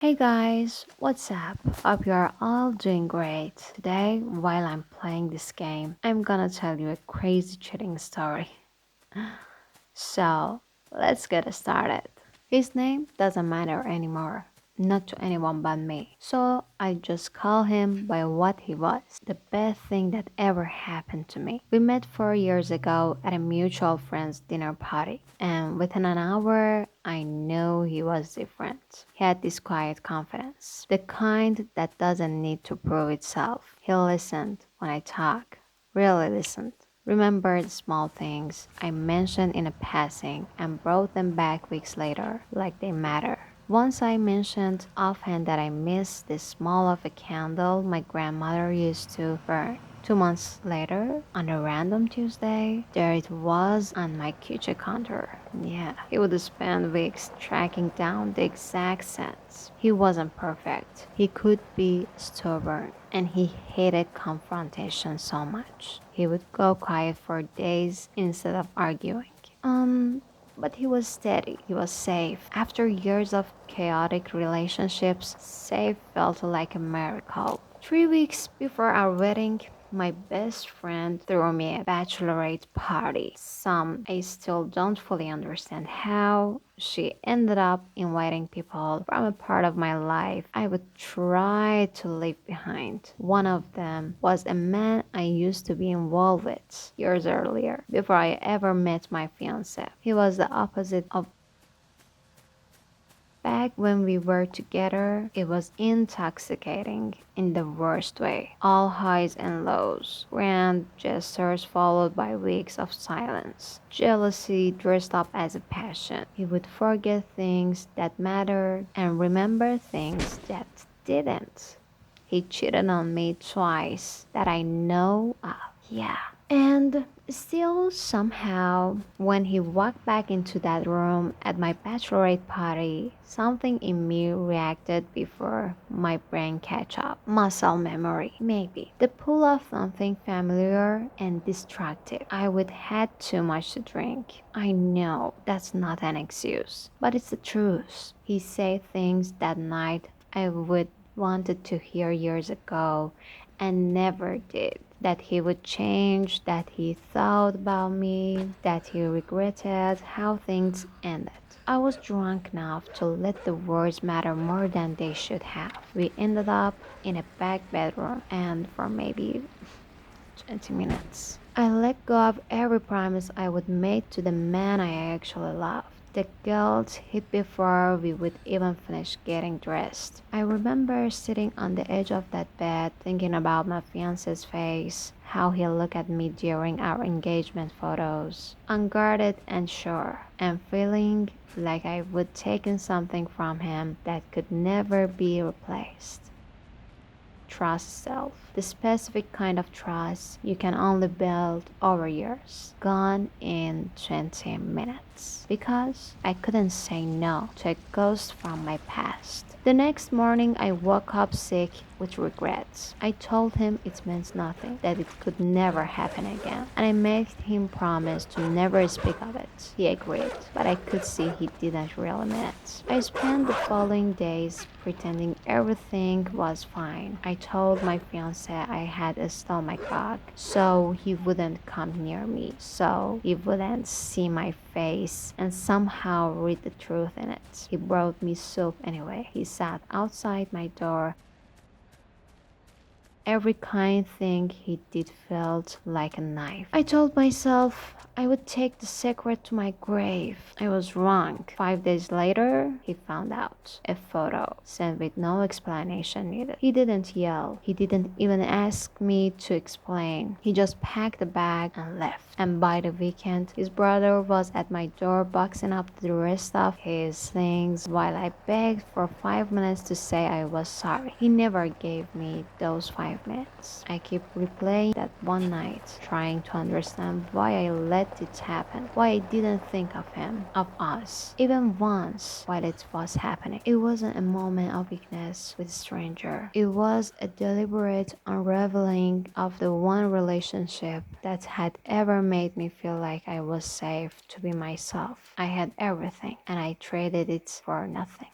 Hey guys, what's up? Hope you're all doing great. Today, while I'm playing this game, I'm gonna tell you a crazy cheating story. So, let's get started. His name doesn't matter anymore, not to anyone but me. So, I just call him by what he was, the best thing that ever happened to me. We met 4 years ago at a mutual friend's dinner party, and within an hour, I knew he was different. He had this quiet confidence, the kind that doesn't need to prove itself. He listened when I talk, really listened. Remembered small things I mentioned in a passing and brought them back weeks later like they matter. Once I mentioned offhand that I missed the smell of a candle my grandmother used to burn. 2 months later, on a random Tuesday, there it was on my kitchen counter. Yeah, he would spend weeks tracking down the exact scents. He wasn't perfect. He could be stubborn, and he hated confrontation so much. He would go quiet for days instead of arguing. But he was steady. He was safe. After years of chaotic relationships, safe felt like a miracle. 3 weeks before our wedding, my best friend threw me a bachelorette party. Some I still don't fully understand how she ended up inviting people from a part of my life I would try to leave behind. One of them was a man I used to be involved with years earlier, before I ever met my fiancé. He was the opposite of back when we were together, it was intoxicating in the worst way. All highs and lows, grand gestures followed by weeks of silence. Jealousy dressed up as a passion. He would forget things that mattered and remember things that didn't. He cheated on me twice that I know of. Yeah. And still, somehow, when he walked back into that room at my bachelorette party, something in me reacted before my brain catch up. Muscle memory, maybe. The pull of something familiar and destructive. I would had too much to drink. I know that's not an excuse, but it's the truth. He said things that night I would wanted to hear years ago and never did. That he would change, that he thought about me, that he regretted how things ended. I was drunk enough to let the words matter more than they should have. We ended up in a back bedroom, and for maybe 20 minutes, I let go of every promise I would make to the man I actually loved. The guilt hit before we would even finish getting dressed. I remember sitting on the edge of that bed, thinking about my fiance's face, how he looked at me during our engagement photos, unguarded and sure, and feeling like I would taken something from him that could never be replaced. Trust self. The specific kind of trust you can only build over years. Gone in 20 minutes. Because I couldn't say no to a ghost from my past. The next morning, I woke up sick with regrets. I told him it meant nothing, that it could never happen again, and I made him promise to never speak of it. He agreed, but I could see he didn't really mean it. I spent the following days pretending everything was fine. I told my fiance I had a stomach bug, so he wouldn't come near me, so he wouldn't see my face and somehow read the truth in it. He brought me soup anyway. He sat outside my door. Every kind thing he did felt like a knife. I told myself I would take the secret to my grave. I was wrong. 5 days later, he found out. A photo sent with no explanation needed. He didn't yell. He didn't even ask me to explain. He just packed the bag and left. And by the weekend, his brother was at my door boxing up the rest of his things while I begged for 5 minutes to say I was sorry. He never gave me those 5 minutes. I keep replaying that one night, trying to understand why I let it happen, why I didn't think of him, of us, even once while it was happening. It wasn't a moment of weakness with a stranger. It was a deliberate unraveling of the one relationship that had ever made me feel like I was safe to be myself. I had everything, and I traded it for nothing.